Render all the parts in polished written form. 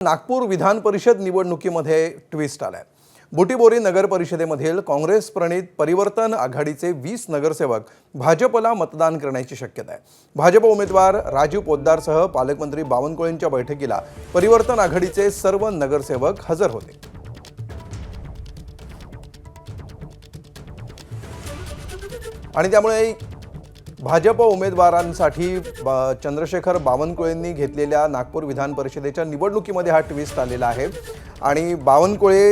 नागपूर विधान परिषद निवडणुकीमध्ये ट्विस्ट आलाय। बुटीबोरी नगर परिषदेमधील काँग्रेस प्रणित परिवर्तन आघाडीचे 20 नगरसेवक भाजपला मतदान करण्याची शक्यता आहे। भाजप उमेदवार राजीव पोद्दारसह पालकमंत्री बावनकुळेंच्या बैठकीला परिवर्तन आघाडीचे सर्व नगरसेवक हजर होते। आणि त्यामुळे भाजप उमेदवारांसाठी चंद्रशेखर बावनकुळेंनी घेतलेल्या नागपूर विधान परिषदेच्या निवडणुकीमध्ये हा ट्विस्ट आलेला आहे। आणि बावनकुळे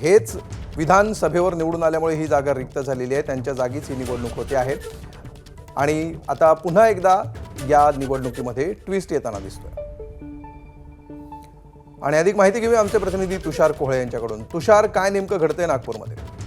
हेच विधानसभेवर निवडून आल्यामुळे ही जागा रिक्त झालेली आहे, त्यांच्या जागीच ही निवडणूक होते आहे। आणि आता पुन्हा एकदा या निवडणुकीमध्ये ट्विस्ट येताना दिसतोय। आणि अधिक माहिती घेऊया आमचे प्रतिनिधी तुषार कोहळे यांच्याकडून। तुषार, काय नेमकं घडतंय नागपूरमध्ये?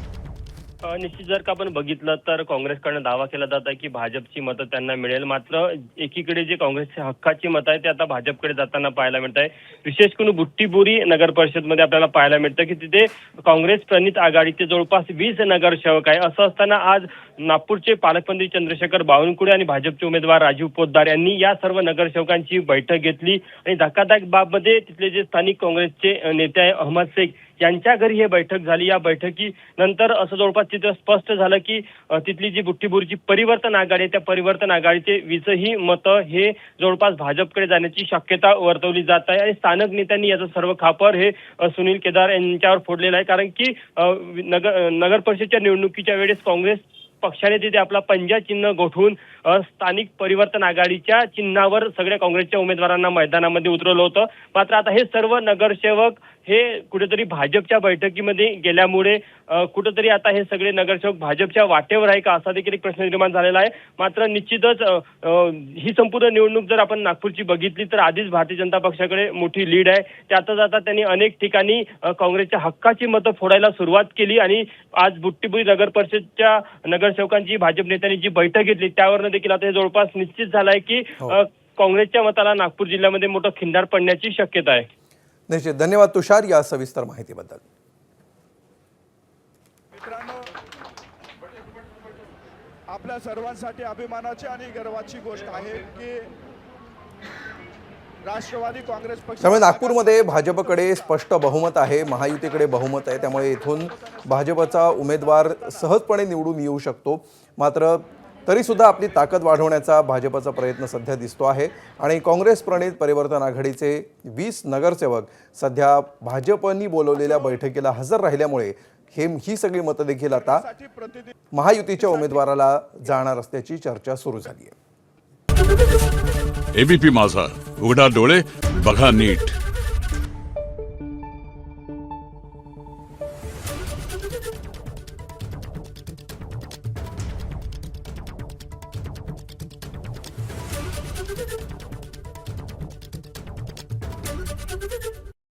निश्चित जर का आपण बघितलं तर काँग्रेसकडनं दावा केला जात आहे की भाजपची मतं त्यांना मिळेल, मात्र एकीकडे जे काँग्रेसचे हक्काची मतं आहे ते आता भाजपकडे जाताना पाहायला मिळत आहे। विशेष करून बुट्टीबोरी नगर परिषदमध्ये आपल्याला पाहायला मिळतं की तिथे काँग्रेस प्रणित आघाडीचे जवळपास 20 नगरसेवक आहे। असं असताना आज नागपूरचे पालकमंत्री चंद्रशेखर बावनकुळे आणि भाजपचे उमेदवार राजीव पोद्दार यांनी या सर्व नगरसेवकांची बैठक घेतली आणि धक्कादायक बाबमध्ये तिथले जे स्थानिक काँग्रेसचे नेते आहे अहमद शेख यांच्या घरी ही बैठक झाली। या बैठकीनंतर असं जवळपास तिथं स्पष्ट झालं की तिथली जी बुट्टीबोरीची परिवर्तन आघाडी आहे त्या परिवर्तन आघाडीचे 20ही मतं हे जवळपास भाजपकडे जाण्याची शक्यता वर्तवली जात आहे। आणि स्थानिक नेत्यांनी याचं सर्व खापर हे सुनील केदार यांच्यावर फोडलेलं आहे, कारण की नगर परिषदेच्या निवडणुकीच्या वेळेस काँग्रेस पक्षाने तिथे आपला पंजा चिन्ह गोठवून स्थानिक परिवर्तन आघाडीच्या चिन्हावर सगळ्या काँग्रेसच्या उमेदवारांना मैदानामध्ये उतरवलं होतं। मात्र आता हे सर्व नगरसेवक हे कुठेतरी भाजपच्या बैठकीमध्ये गेल्यामुळे कुठेतरी आता हे सगळे नगरसेवक भाजपच्या वाटेवर आहे का असा देखील एक प्रश्न निर्माण झालेला आहे। मात्र निश्चितच ही संपूर्ण निवडणूक जर आपण नागपूरची बघितली तर आधीच भारतीय जनता पक्षाकडे मोठी लीड आहे। त्यातच आता त्यांनी अनेक ठिकाणी काँग्रेसच्या हक्काची मतं फोडायला सुरुवात केली आणि आज बुट्टीबोरी नगर परिषदच्या नगरसेवकांची भाजप नेत्यांनी जी बैठक घेतली त्यावरनं देखील आता हे जवळपास निश्चित झालं आहे की काँग्रेसच्या मताला नागपूर जिल्ह्यामध्ये मोठं खिंडार पडण्याची शक्यता आहे। निश्चित। धन्यवाद तुषार या सविस्तर माहितीबद्दल। मित्रांनो, आपल्या सर्वांसाठी अभिमानाची आणि गर्वाची गोष्ट आहे की राष्ट्रवादी काँग्रेस पक्ष त्यामुळे नागपूरमध्ये भाजपकडे स्पष्ट बहुमत आहे, महायुतीकडे बहुमत आहे, त्यामुळे इथून भाजपचा उमेदवार सहजपणे निवडून येऊ शकतो। मात्र तरीसुद्धा आपली ताकद वाढवण्याचा भाजपचा प्रयत्न सध्या दिसतो आहे आणि काँग्रेस प्रणित परिवर्तन आघाडीचे 20 नगरसेवक सध्या भाजपनी बोलवलेल्या बैठकीला हजर राहिल्यामुळे ही सगळी मतं देखील आता महायुतीच्या उमेदवाराला जाणार असल्याची चर्चा सुरू झाली आहे। एबीपी माझा, उघडा डोळे बघा नीट।